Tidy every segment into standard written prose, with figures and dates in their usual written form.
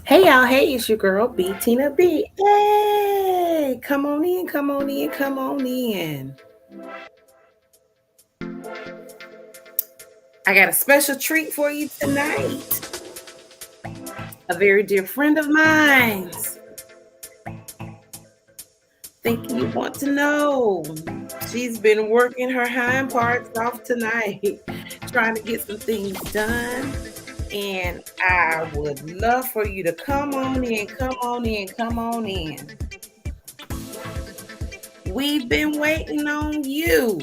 Hey y'all, hey, it's your girl B Tina B. Hey, come on in, come on in, come on in. I got a special treat for you tonight. A very dear friend of mine. Think you want to know. She's been working her hind parts off tonight, trying to get some things done. And I would love for you to come on in, come on in, come on in. We've been waiting on you.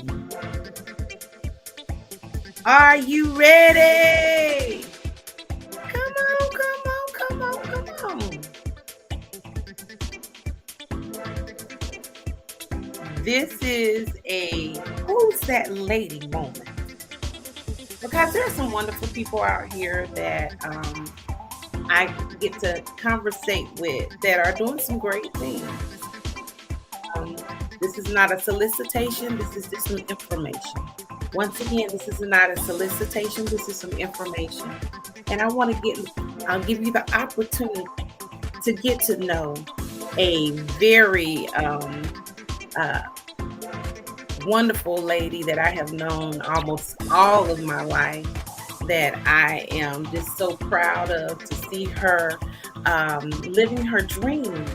Are you ready? Come on, come on, come on, come on. This is a who's that lady moment. Because there are some wonderful people out here that I get to conversate with that are doing some great things. Um, this is not a solicitation, this is just some information. Once again, this is not a solicitation, this is some information. And I'll give you the opportunity to get to know a very uh, wonderful lady that I have known almost all of my life, that I am just so proud of to see her living her dreams.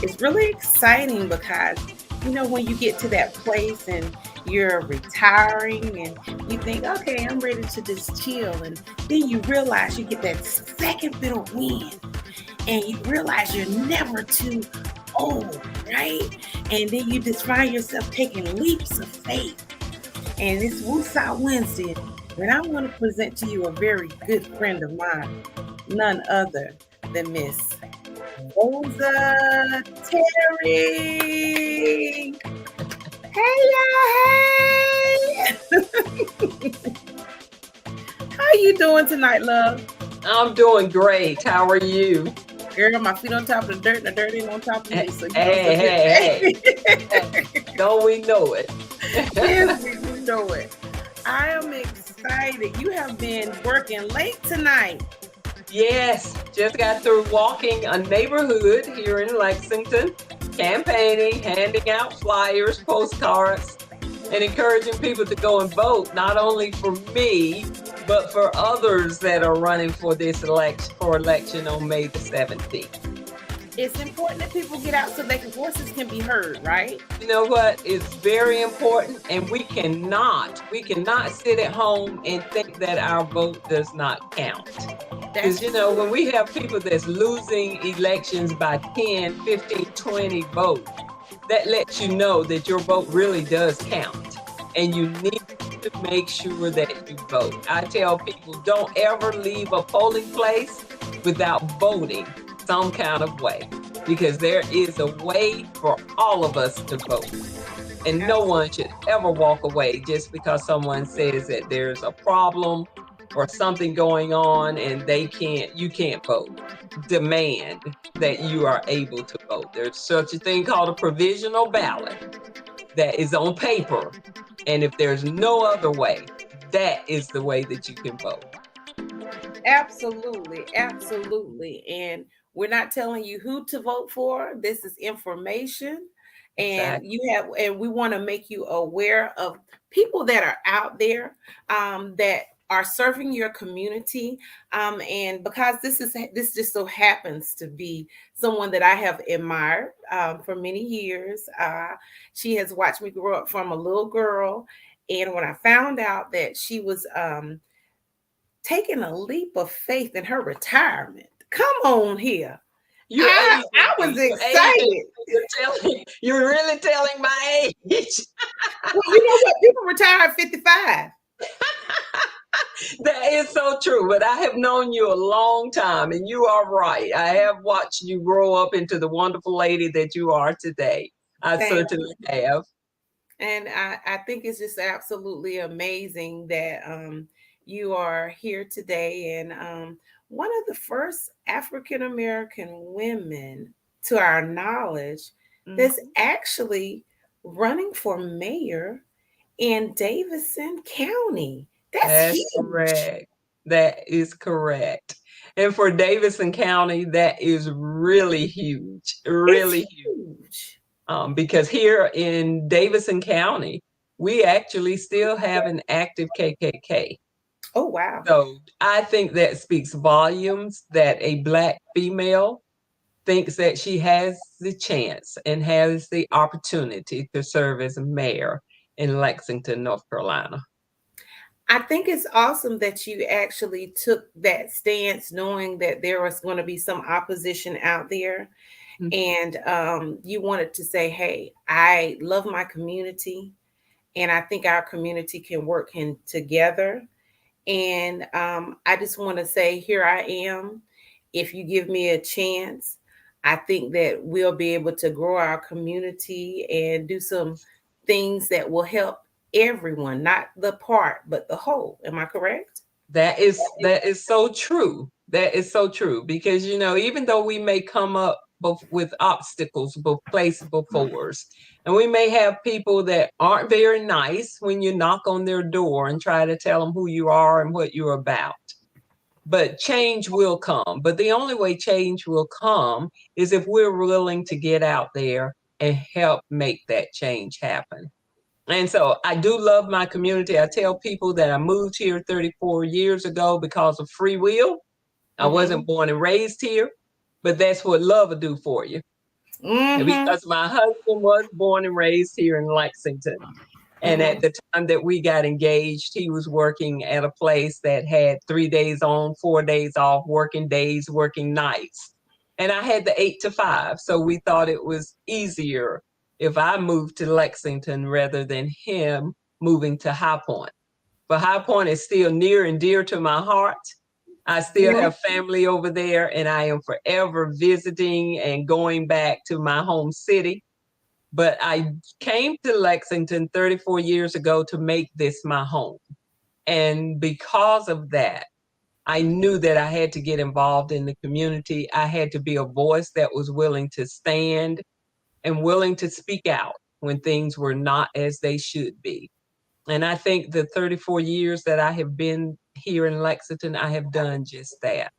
It's really exciting because, when you get to that place and you're retiring and you think, okay, I'm ready to just chill. And then you realize you get that second bit of wind and you realize you're never too old, right? And then you just find yourself taking leaps of faith. And it's Woosah Wednesday, and I want to present to you a very good friend of mine, none other than Miss Rosa Terry. Hey y'all, hey! How you doing tonight, love? I'm doing great. How are you? Girl, my feet on top of the dirt, and the dirt ain't on top of me. So Hey. Don't we know it? Yes, we do know it. I am excited. You have been working late tonight. Yes, just got through walking a neighborhood here in Lexington, campaigning, handing out flyers, postcards, and encouraging people to go and vote, not only for me, but for others that are running for this election on May the 17th. It's important that people get out so their voices can be heard, right? You know what? It's very important, and we cannot sit at home and think that our vote does not count. That's Because, when we have people that's losing elections by 10, 15, 20 votes, that lets you know that your vote really does count. And you need to make sure that you vote. I tell people, don't ever leave a polling place without voting some kind of way, because there is a way for all of us to vote. And no one should ever walk away just because someone says that there's a problem or something going on and you can't vote. Demand that you are able to vote. There's such a thing called a provisional ballot that is on paper. And if there's no other way, that is the way that you can vote. absolutely, absolutely. And we're not telling you who to vote for. This is information. And Exactly. we want to make you aware of people that are out there that are serving your community. And because this just so happens to be someone that I have admired for many years. She has watched me grow up from a little girl. And when I found out that she was taking a leap of faith in her retirement, come on here. You're I aging was me. You're aging excited. me. You're really telling my age. Well, you know what? People retire at 55. That is so true. But I have known you a long time, and you are right. I have watched you grow up into the wonderful lady that you are today. I Thank certainly have. And I think it's just absolutely amazing that you are here today. And one of the first African American women, to our knowledge, that's Mhm. actually running for mayor in Davidson County. That's That's huge. correct. That is correct. And for Davidson County, that is really huge, It's really huge. huge. Because here in Davidson County, we actually still have an active KKK. Oh wow. So I think that speaks volumes that a Black female thinks that she has the chance and has the opportunity to serve as mayor in Lexington, North Carolina. I think it's awesome that you actually took that stance, knowing that there was going to be some opposition out there, and you wanted to say, "Hey, I love my community, and I think our community can work in together." And I just want to say, here I am. If you give me a chance, I think that we'll be able to grow our community and do some things that will help everyone, not the part, but the whole. Am I correct? That is so true. That is so true because even though we may come up both with obstacles, both placed before us, and we may have people that aren't very nice when you knock on their door and try to tell them who you are and what you're about. But change will come. But the only way change will come is if we're willing to get out there and help make that change happen. And so I do love my community. I tell people that I moved here 34 years ago because of free will. I Mm-hmm. wasn't born and raised here, but that's what love will do for you. And Mm-hmm. because my husband was born and raised here in Lexington. And Mm-hmm. at the time that we got engaged, he was working at a place that had 3 days on, 4 days off, working days, working nights. And I had the 8 to 5. So we thought it was easier if I moved to Lexington rather than him moving to High Point. But High Point is still near and dear to my heart. I still Yeah. have family over there, and I am forever visiting and going back to my home city. But I came to Lexington 34 years ago to make this my home. And because of that, I knew that I had to get involved in the community. I had to be a voice that was willing to stand and willing to speak out when things were not as they should be. And I think the 34 years that I have been here in Lexington, I have done just that.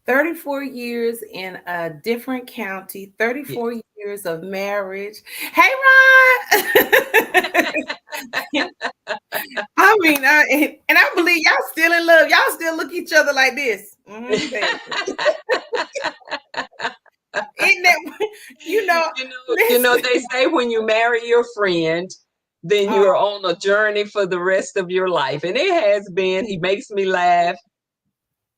34 years in a different county, Yeah. 34 years of marriage. Hey, Ron. I mean, and I believe y'all still in love. Y'all still look at each other like this. Mm-hmm, baby. Isn't that, you know, listen. They say when you marry your friend, then Oh, you're on a journey for the rest of your life. And it has been. He makes me laugh.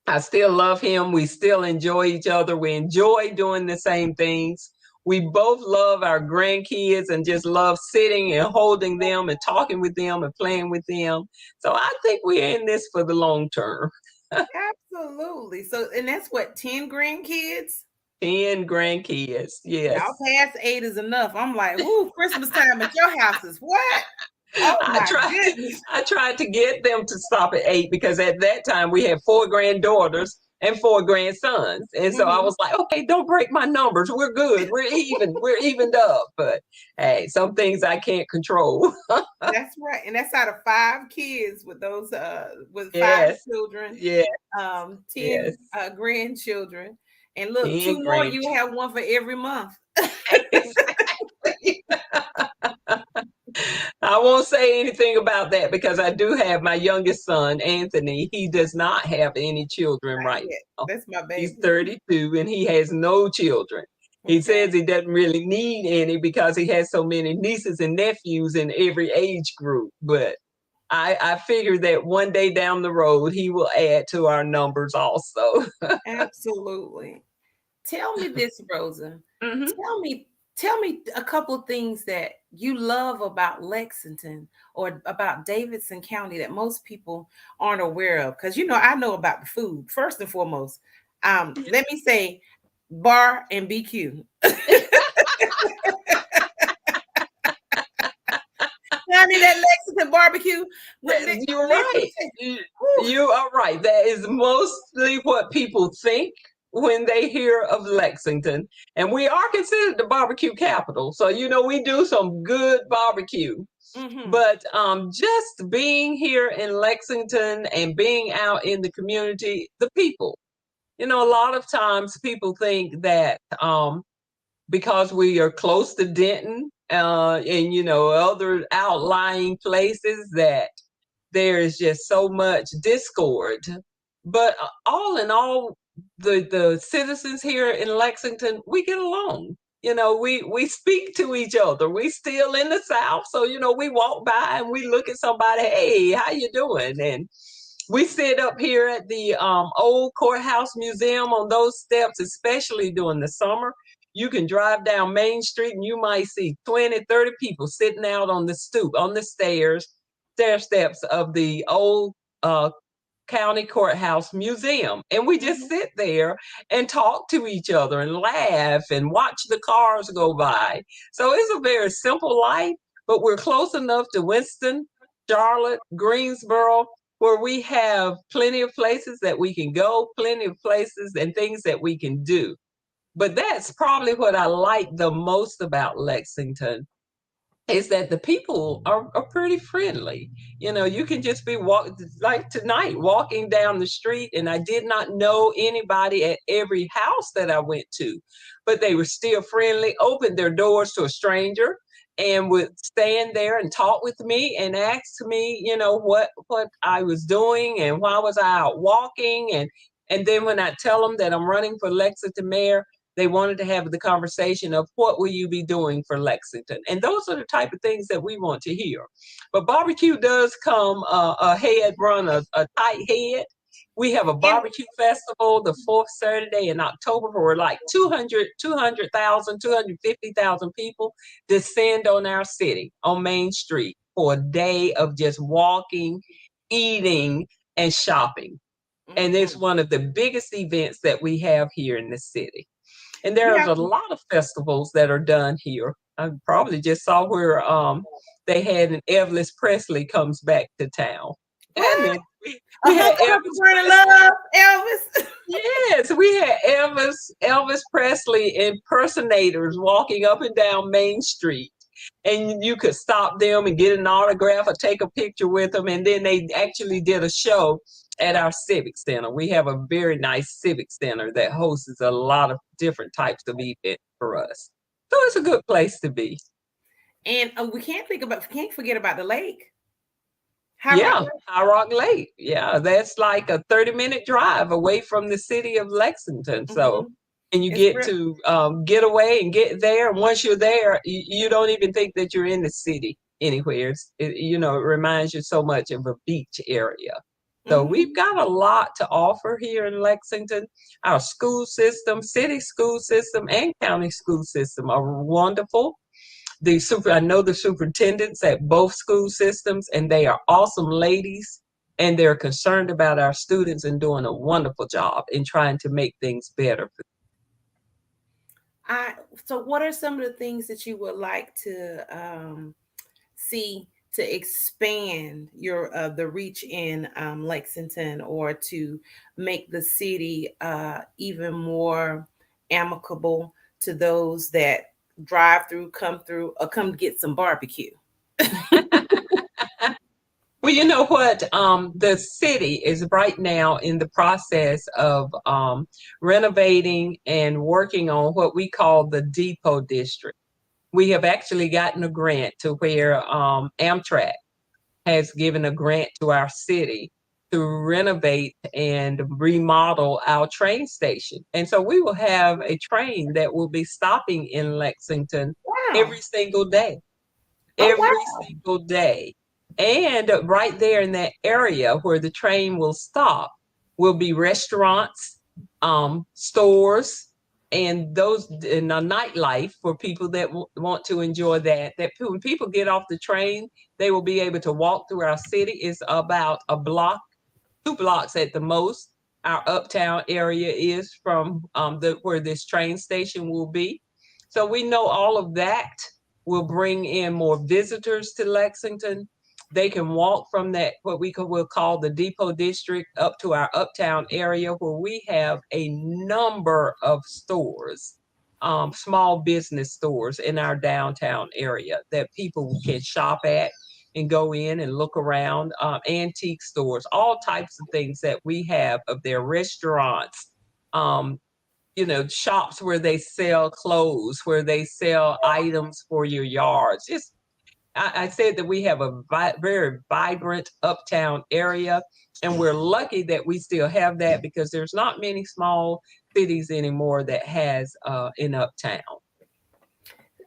I still love him. We still enjoy each other. We enjoy doing the same things. We both love our grandkids and just love sitting and holding them and talking with them and playing with them. So I think we're in this for the long term. absolutely. So, and that's what, 10 grandkids? 10 grandkids. Y'all Yes. past 8 is enough. I'm like, whoo, Christmas time at your house is what? Oh I my tried goodness. I tried to get them to stop at 8 because at that time we had 4 granddaughters and 4 grandsons. And so I Mhm. was like, okay, don't break my numbers. We're good. We're even. We're evened up. But hey, some things I can't control. That's right. And that's out of 5 kids with those with 5 Yes. children, Yes. 10 Yes. grandchildren. And look, 10 2 more, you grandchildren. have one for every month. Exactly. I won't say anything about that because I do have my youngest son, Anthony. He does not have any children Not right yet. now. That's my He's baby. 32 and he has no children. He Okay. says he doesn't really need any because he has so many nieces and nephews in every age group. But I figure that one day down the road, he will add to our numbers also. Absolutely. Tell me this, Rosa. Mhm. Tell me a couple of things that you love about Lexington or about Davidson County that most people aren't aware of. Because I know about the food first and foremost. Let me say, bar and BQ. Honey, that Lexington barbecue. You're Let me right. say, You, whew, you are right. That is mostly what people think when they hear of Lexington. And we are considered the barbecue capital. So, we do some good barbecue. Mm-hmm. But just being here in Lexington and being out in the community, the people, a lot of times people think that because we are close to Denton and, other outlying places, that there is just so much discord. But all in all, the citizens here in Lexington, we get along. We speak to each other. We still in the South, so we walk by and we look at somebody. Hey, how you doing? And we sit up here at the old courthouse museum on those steps, especially during the summer. You can drive down Main Street and you might see 20, 30 people sitting out on the stoop, on the stair steps of the old uh, county courthouse museum. And we just Mm-hmm. sit there and talk to each other and laugh and watch the cars go by. So it's a very simple life, but we're close enough to Winston, Charlotte, Greensboro, where we have plenty of places that we can go, plenty of places and things that we can do. But that's probably what I like the most about Lexington, is that the people are pretty friendly. You can just be like tonight, walking down the street, and I did not know anybody at every house that I went to, but they were still friendly, opened their doors to a stranger and would stand there and talk with me and ask me, what I was doing and why was I out walking. And then when I tell them that I'm running for Lexington mayor, they wanted to have the conversation of what will you be doing for Lexington? And those are the type of things that we want to hear. But barbecue does come run a tight head. We have a And barbecue festival the fourth Saturday in October where like 250,000 people descend on our city on Main Street for a day of just walking, eating, and shopping. And it's mm-hmm. one of the biggest events that we have here in the city. And there's Yeah. a lot of festivals that are done here. I probably just saw where they had an Elvis Presley comes back to town. And What? then we had Uncle Elvis Burning Presley. Love, Elvis. Yes, we had Elvis Presley impersonators walking up and down Main Street. And you could stop them and get an autograph or take a picture with them. And then they actually did a show at our civic center. We have a very nice civic center that hosts a lot of different types of events for us. So it's a good place to be. And we can't forget about the lake. High Rock Yeah, High Rock Lake. Yeah, that's like a 30-minute drive away from the city of Lexington. Lake. Hmm. So, and you It's get real. to get away and get there. And once you're there, you don't even think that you're in the city anywhere. It reminds you so much of a beach area. So we've Hmm. got a lot to offer here in Lexington. Our school system, city school system, and county school system are wonderful. I know the superintendents at both school systems, and they are awesome ladies, and they're concerned about our students and doing a wonderful job in trying to make things better. I so what are some of the things that you would like to see to expand your the reach in Lexington, or to make the city even more amicable to those that drive through, come through, or come get some barbecue? Well, you know what? The city is right now in the process of renovating and working on what we call the Depot District. We have actually gotten a grant to where Amtrak has given a grant to our city to renovate and remodel our train station. And so we will have a train that will be stopping in Lexington Wow. every single day, Oh every wow. single day. And right there in that area where the train will stop will be restaurants, stores, and those in a nightlife for people that want to enjoy that. That when people get off the train, they will be able to walk through our city. It's about a block, 2 blocks at the most. Our uptown area is from the where this train station will be. So we know all of that will bring in more visitors to Lexington. They can walk from that what will call the Depot District up to our uptown area where we have a number of stores. small business stores in our downtown area that people can shop at and go in and look around. Antique stores, all types of things that we have of their restaurants. Um, shops where they sell clothes, where they sell items for your yards. I said that we have a very vibrant uptown area, and we're lucky that we still have that because there's not many small cities anymore that has an uptown.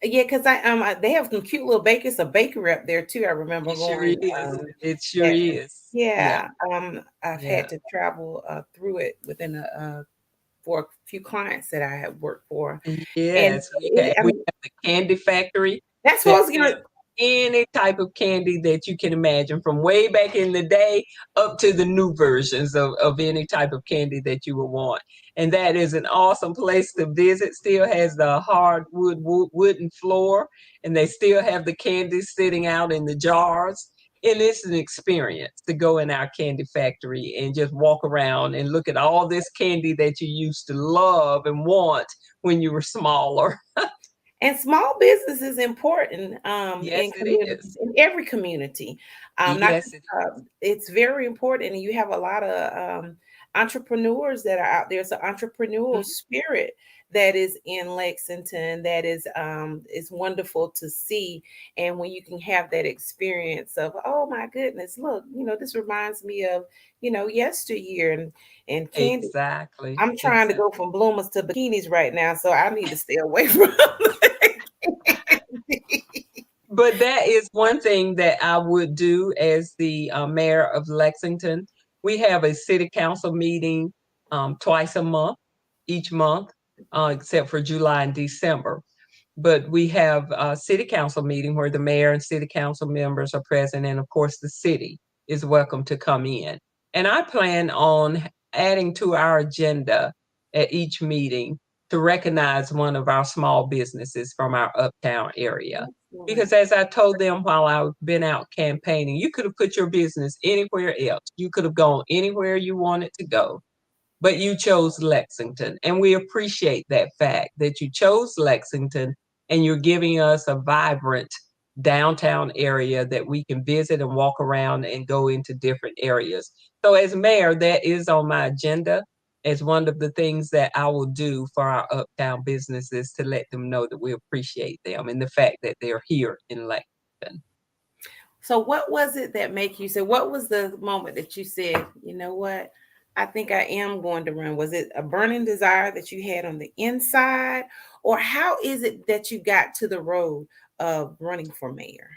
Yeah, because they have some cute little bakers, a bakery up there too. I remember It sure going is. It sure at, is. Yeah, yeah, I've yeah. had to travel through it within for a few clients that I have worked for, and Yes, I we mean, have the candy factory that's what I that was has gonna. any type of candy that you can imagine, from way back in the day up to the new versions of any type of candy that you would want. And that is an awesome place to visit. Still has the hardwood wooden floor, and they still have the candy sitting out in the jars. And it's an experience to go in our candy factory and just walk around and look at all this candy that you used to love and want when you were smaller. And small business is important in Yes, it communities, is. in every community. Not Yes, it is. it's very important, and you have a lot of entrepreneurs that are out there. It's an entrepreneurial Mhm. spirit that is in Lexington. That is wonderful to see, and when you can have that experience of, oh my goodness, look, this reminds me of yesteryear, and candy. Exactly, I'm trying to exactly. go from bloomers to bikinis right now, so I need to stay away from But that is one thing that I would do as the mayor of Lexington. We have a city council meeting twice a month, each month, except for July and December. But we have a city council meeting where the mayor and city council members are present, and of course, the city is welcome to come in. And I plan on adding to our agenda at each meeting to recognize one of our small businesses from our uptown area. Because Excellent. as I told them while I've been out campaigning, you could have put your business anywhere else. You could have gone anywhere you wanted to go, but you chose Lexington. And we appreciate that fact that you chose Lexington, and you're giving us a vibrant downtown area that we can visit and walk around and go into different areas. So, as mayor, that is on my agenda as one of the things that I will do for our uptown businesses to let them know that we appreciate them and the fact that they're here in Lexington. So what was it that make you say, what was the moment that you said, you know what? I think I am going to run. Was it a burning desire that you had on the inside? Or how is it that you got to the road of running for mayor?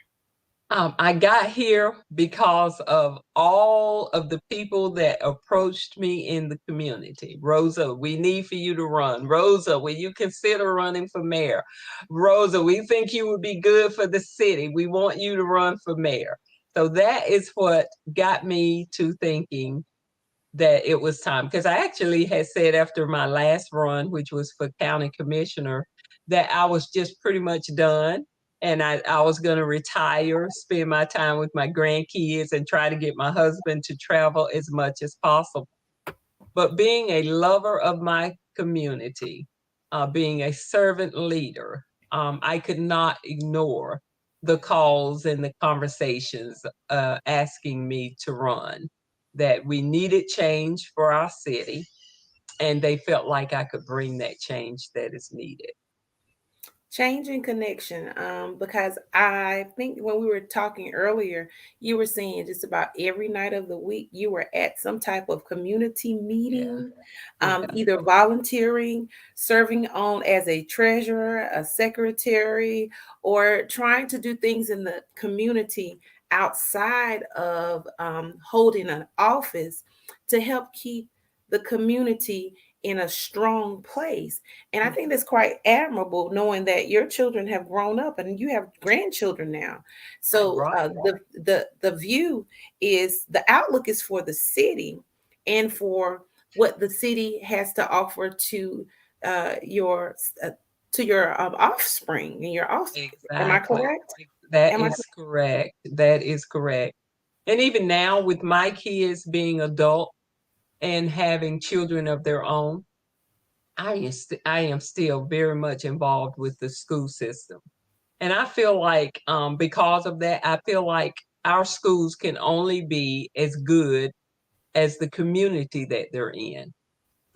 I got here because of all of the people that approached me in the community. Rosa, we need for you to run. Rosa, will you consider running for mayor? Rosa, we think you would be good for the city. We want you to run for mayor. So that is what got me to thinking that it was time, because I actually had said after my last run, which was for county commissioner, that I was just pretty much done, and I was going to retire, spend my time with my grandkids, and try to get my husband to travel as much as possible. But being a lover of my community, being a servant leader, I could not ignore the calls and the conversations asking me to run, that we needed change for our city, and they felt like I could bring that change that is needed. Change and connection. Because I think when we were talking earlier, you were saying just about every night of the week you were at some type of community Yeah, meeting, yeah, either volunteering, serving on as a treasurer, a secretary, or trying to do things in the community outside of holding an office to help keep the community in a strong place. And I think mhm, that's quite admirable, knowing that your children have grown up and you have grandchildren now. So right. the view is, the outlook is for the city and for what the city has to offer uh, your uh, to your offspring and your offspring. Am I Exactly. correct? That Am I? is correct. That is correct. And even now, with my kids being adult and having children of their own, I am still very much involved with the school system. And I feel like because of that, I feel like our schools can only be as good as the community that they're in.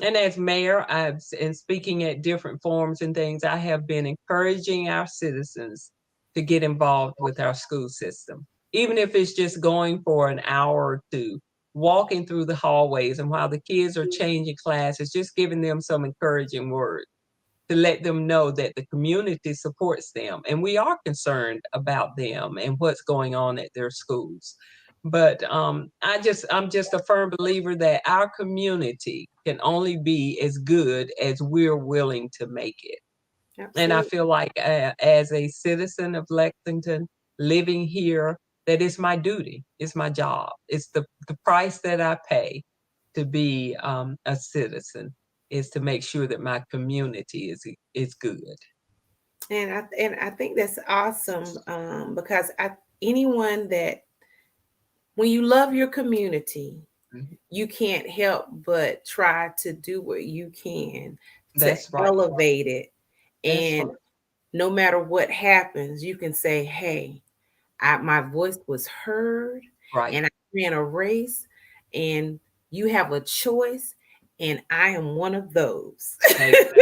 And as mayor, and speaking at different forums and things, I have been encouraging our citizens to get involved with our school system, even if it's just going for an hour or two, walking through the hallways, and while the kids are changing classes, just giving them some encouraging words to let them know that the community supports them and we are concerned about them and what's going on at their schools. But I'm just a firm believer that our community can only be as good as we're willing to make it. And I Absolutely. feel like as a citizen of Lexington, living here, that is my duty. It's my job. It's the price that I pay to be a citizen, is to make sure that my community is good. And I think that's awesome, because anyone that, when you love your community, Mhm. you can't help but try to do what you can to That's right. elevate it. That's And right. no matter what happens, you can say, "Hey, my voice was heard, Right. and I ran a race, and you have a choice, and I am one of those." Exactly.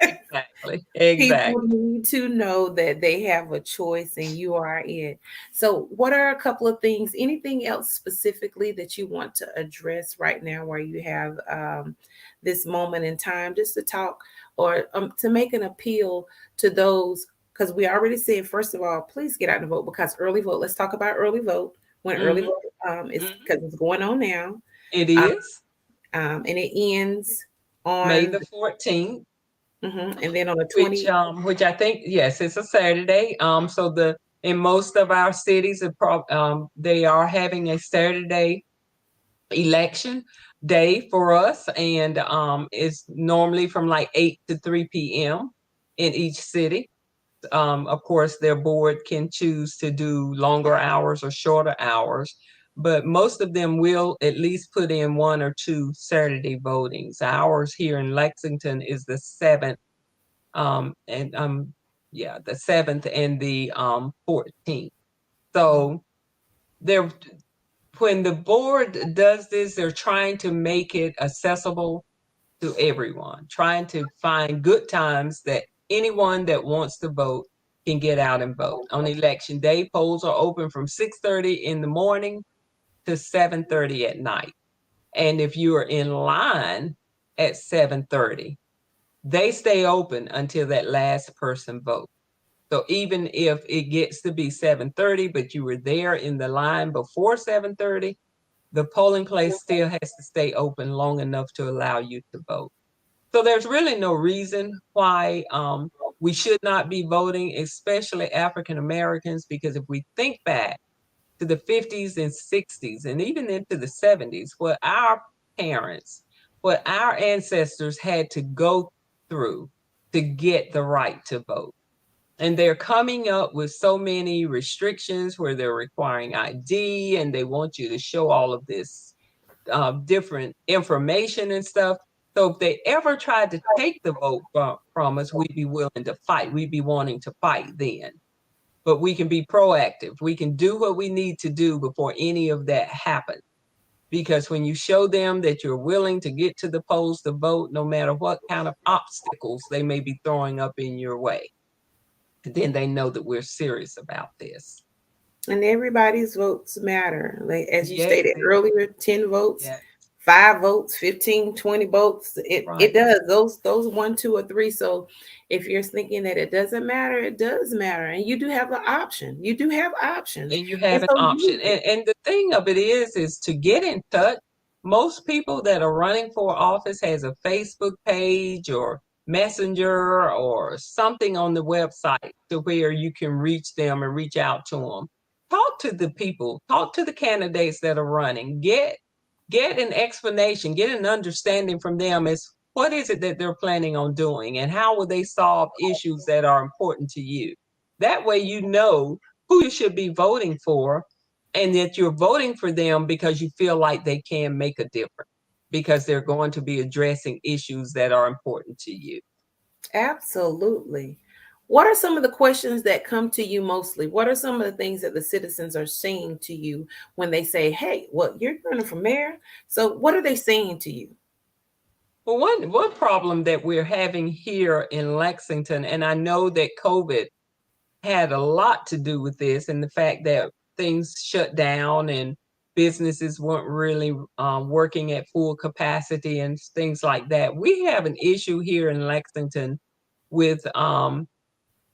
Exactly. People Exactly. need to know that they have a choice and you are it. So, what are a couple of things, anything else specifically that you want to address right now where you have this moment in time just to talk, or to make an appeal to those? Because we already said, first of all, please get out and vote, because early vote, let's talk about early vote. When early Hmm. vote is, Hmm. because it's going on now, It uh, is and it ends May on, the 14th, and then on the which I think, yes, it's a Saturday. So in most of our cities, they are having a Saturday election day for us, and it's normally from like 8 to 3 p.m. in each city. Of course, their board can choose to do longer hours or shorter hours, but most of them will at least put in 1 or 2 Saturday votings. Ours here in Lexington is the 7th, and yeah, the 7th and the 14th. So they're when the board does this, they're trying to make it accessible to everyone, trying to find good times that anyone that wants to vote can get out and vote. On election day, polls are open from 6:30 in the morning to 7:30 at night. And if you are in line at 7:30, they stay open until that last person votes. So even if it gets to be 7:30, but you were there in the line before 7:30, the polling place still has to stay open long enough to allow you to vote. So there's really no reason why we should not be voting, especially African Americans, because if we think back to the 50s and 60s and even into the 70s, parents, what our ancestors had to go through to get the right to vote. And they're coming up with so many restrictions where they're requiring ID and they want you to show all of this different information and stuff. So if they ever tried to take the vote from us, we'd be willing to fight. We'd be wanting to fight then. But we can be proactive. We can do what we need to do before any of that happens. Because when you show them that you're willing to get to the polls to vote, no matter what kind of obstacles they may be throwing up in your way, then they know that we're serious about this. and everybody's votes matter. Like as you Yes, stated earlier, 10 votes, yes, 5 votes, 15, 20 votes. It right. does. Those 1, 2, or 3. So if you're thinking that it doesn't matter, it does matter. And you do have the option. You do have options. And you And have an so option. use it. And the thing of it is to get in touch. Most people that are running for office has a Facebook page or messenger or something on the website to where you can reach them and reach out to them. Talk to the people, talk to the candidates that are running. Get an explanation, get an understanding from them as what is it that they're planning on doing and how will they solve issues that are important to you. That way you know who you should be voting for and that you're voting for them because you feel like they can make a difference. because they're going to be addressing issues that are important to you. Absolutely. What are some of the questions that come to you mostly? What are some of the things that the citizens are saying to you when they say, "Hey, well, you're running for mayor"? So, what are they saying to you? Well, one problem that we're having here in Lexington, and I know that COVID had a lot to do with this, and the fact that things shut down and businesses weren't really working at full capacity and things like that. We have an issue here in Lexington with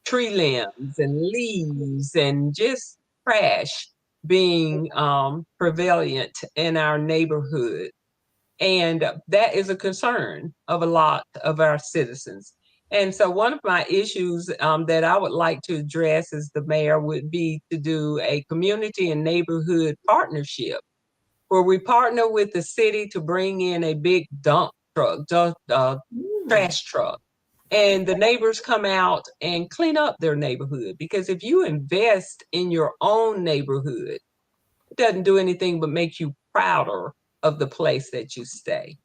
tree limbs and leaves and just trash being prevalent in our neighborhood. And that is a concern of a lot of our citizens. And so, one of my issues that I would like to address as the mayor would be to do a community and neighborhood partnership where we partner with the city to bring in a big dump truck, Mm, trash truck, and the neighbors come out and clean up their neighborhood. Because if you invest in your own neighborhood, it doesn't do anything but make you prouder of the place that you stay.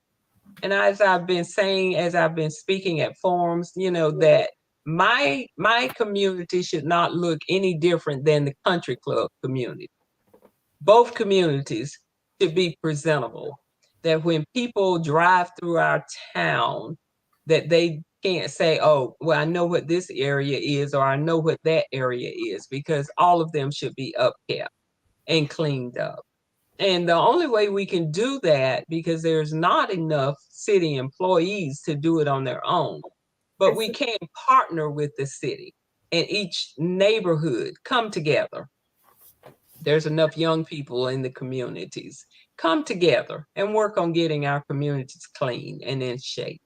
And as I've been saying, as I've been speaking at forums, that my community should not look any different than the country club community. Both communities should be presentable. That when people drive through our town, that they can't say, "Oh, well, I know what this area is," or "I know what that area is," because all of them should be upkept and cleaned up. And the only way we can do that, because there's not enough city employees to do it on their own, but that's we can partner with the city and each neighborhood come together. There's enough young people in the communities. Come together and work on getting our communities clean and in shape,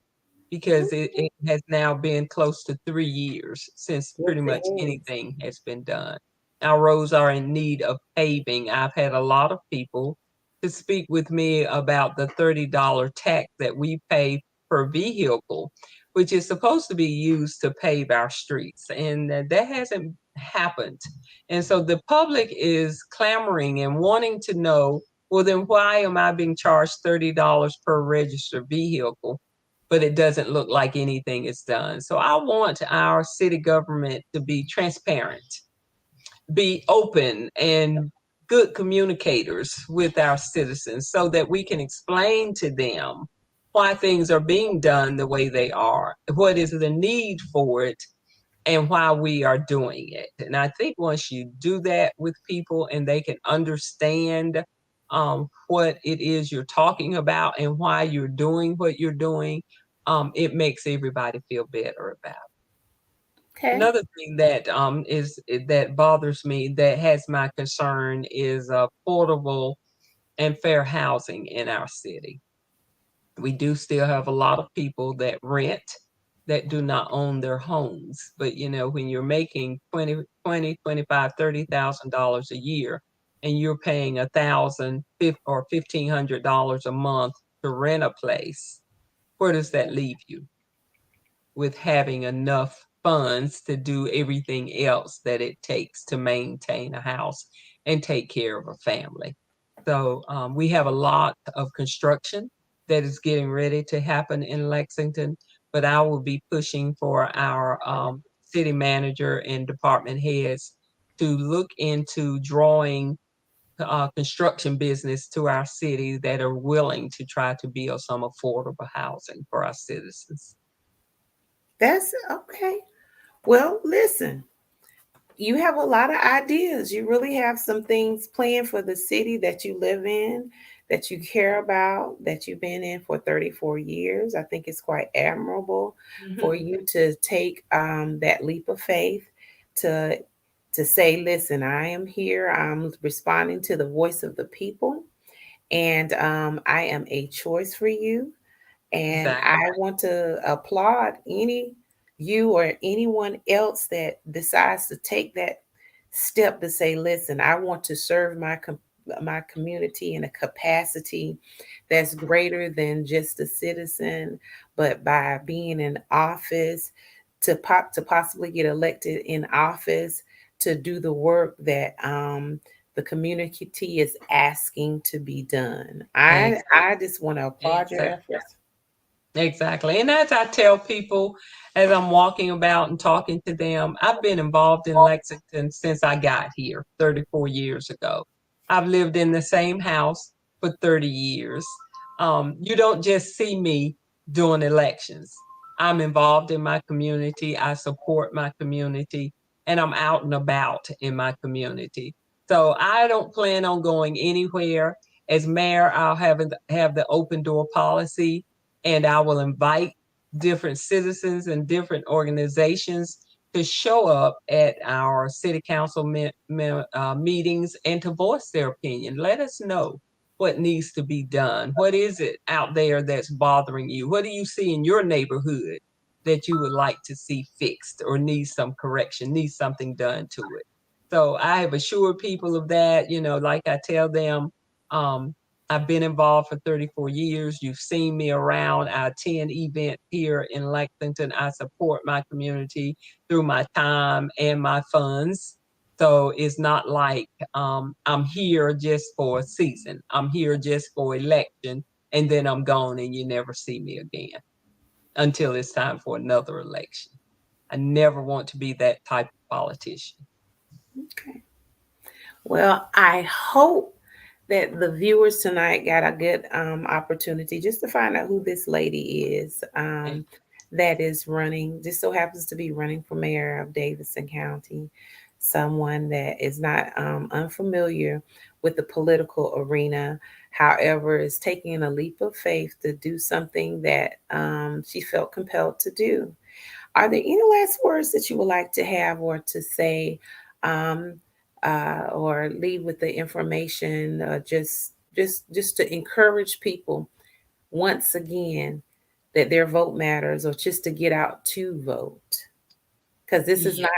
because it has now been close to 3 years since yes, pretty it much is. anything has been done. Our roads are in need of paving. I've had a lot of people to speak with me about the $30 tax that we pay per vehicle, which is supposed to be used to pave our streets. And that hasn't happened. And so the public is clamoring and wanting to know, well, then why am I being charged $30 per registered vehicle, but it doesn't look like anything is done? So I want our city government to be transparent, be open, and good communicators with our citizens so that we can explain to them why things are being done the way they are, what is the need for it, and why we are doing it. And I think once you do that with people and they can understand what it is you're talking about and why you're doing what you're doing, it makes everybody feel better about it. Okay. Another thing that that bothers me, that has my concern, is affordable and fair housing in our city. We do still have a lot of people that rent, that do not own their homes. But when you're making 30,000 a year, and you're paying 1,000 or $1,500 a month to rent a place, where does that leave you with having enough funds to do everything else that it takes to maintain a house and take care of a family? So we have a lot of construction that is getting ready to happen in Lexington, but I will be pushing for our city manager and department heads to look into drawing construction business to our city that are willing to try to build some affordable housing for our citizens. That's okay. Well, listen, you have a lot of ideas. You really have some things planned for the city that you live in, that you care about, that you've been in for 34 years. I think it's quite admirable for you to take that leap of faith to say, listen, I am here. I'm responding to the voice of the people, and I am a choice for you. And Exactly. I want to applaud any you or anyone else that decides to take that step to say, listen, I want to serve my community in a capacity that's greater than just a citizen, but by being in office, to possibly get elected in office, to do the work that the community is asking to be done. Exactly. I just want to applaud your Exactly. efforts. Exactly. And as I tell people, as I'm walking about and talking to them, I've been involved in Lexington since I got here 34 years ago. I've lived in the same house for 30 years. You don't just see me during elections. I'm involved in my community, I support my community, and I'm out and about in my community. So I don't plan on going anywhere. As mayor, have the open door policy, and I will invite different citizens and different organizations to show up at our city council meetings and to voice their opinion. Let us know what needs to be done. What is it out there that's bothering you? What do you see in your neighborhood that you would like to see fixed or need some correction, need something done to it? So I have assured people of that, like I tell them, um, I've been involved for 34 years. You've seen me around. I attend events here in Lexington. I support my community through my time and my funds. So it's not like I'm here just for a season. I'm here just for election, and then I'm gone and you never see me again until it's time for another election. I never want to be that type of politician. Okay. Well, I hope that the viewers tonight got a good opportunity just to find out who this lady is that is running, just so happens to be running for mayor of Davidson County. Someone that is not unfamiliar with the political arena, however, is taking a leap of faith to do something that she felt compelled to do. Are there any last words that you would like to have or to say, um, or leave with the information, just to encourage people once again that their vote matters, or just to get out to vote? Because this is not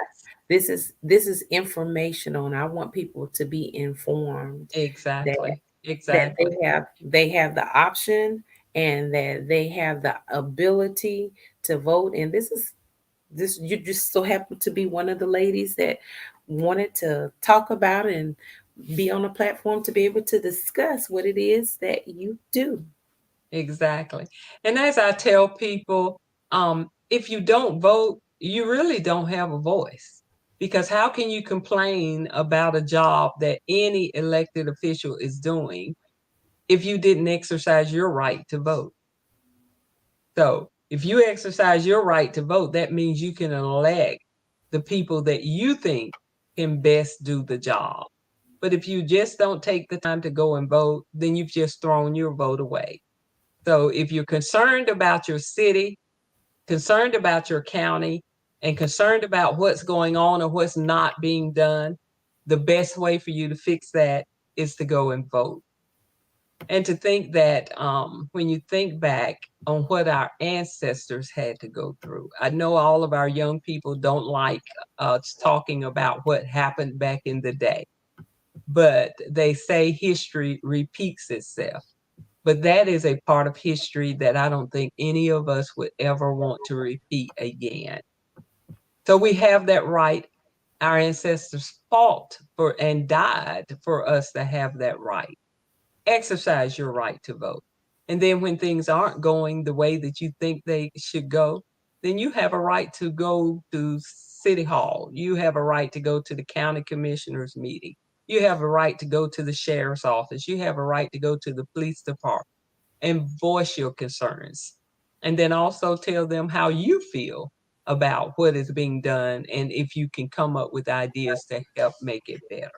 Yes, this is informational, and I want people to be informed that exactly. that Exactly. they have the option and that they have the ability to vote. And this you just so happen to be one of the ladies that wanted to talk about and be on a platform to be able to discuss what it is that you do. Exactly. And as I tell people, if you don't vote, you really don't have a voice. Because how can you complain about a job that any elected official is doing if you didn't exercise your right to vote? So if you exercise your right to vote, that means you can elect the people that you think can best do the job. But if you just don't take the time to go and vote, then you've just thrown your vote away. So if you're concerned about your city, concerned about your county, and concerned about what's going on or what's not being done, the best way for you to fix that is to go and vote. And to think that when you think back on what our ancestors had to go through, I know all of our young people don't like talking about what happened back in the day, but they say history repeats itself. But that is a part of history that I don't think any of us would ever want to repeat again. So we have that right. Our ancestors fought for and died for us to have that right. Exercise your right to vote. And then when things aren't going the way that you think they should go, then you have a right to go to City Hall. You have a right to go to the county commissioners meeting. You have a right to go to the sheriff's office. You have a right to go to the police department and voice your concerns. And then also tell them how you feel about what is being done and if you can come up with ideas to help make it better.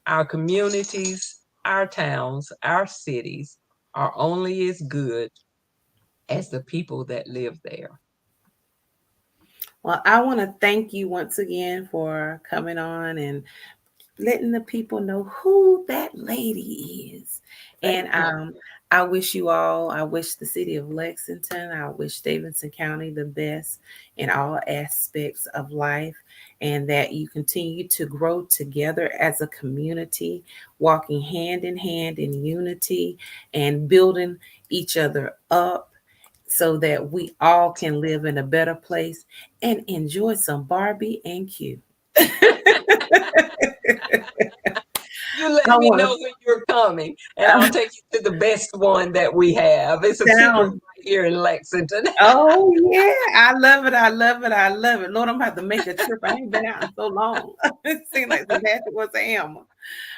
Our communities, our towns, our cities are only as good as the people that live there. Well, I want to thank you once again for coming on and letting the people know who that lady is. Thank And you. I wish you all, I wish the city of Lexington, I wish Davidson County the best in all aspects of life, and that you continue to grow together as a community, walking hand in hand in unity and building each other up so that we all can live in a better place and enjoy some Barbie and Q. You let I me want know to when you're coming, and I'll take you to the best one that we have. It's a secret sound. right here in Lexington. Oh yeah, I love it. I love it. I love it. Lord, I'm about to make a trip. I ain't been out in so long. It seems like since Hatchet was a hammer.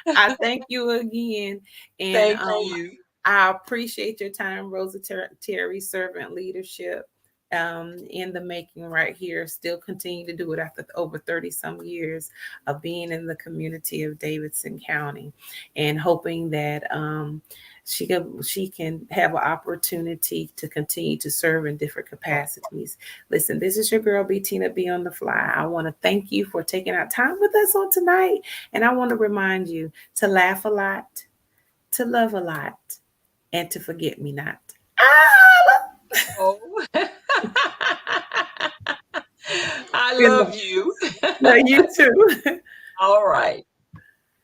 I thank you again, and Thank you. I appreciate your time, Rosa Terry, servant leadership in the making right here. Still continue to do it after over 30 some years of being in the community of Davidson County, and hoping that she can have an opportunity to continue to serve in different capacities. Listen, this is your girl B Tina B on the fly. I want to thank you for taking out time with us on tonight, and I want to remind you to laugh a lot, to love a lot, and to forget me not. Ah, Oh, I good love luck. you. No, you too. All right.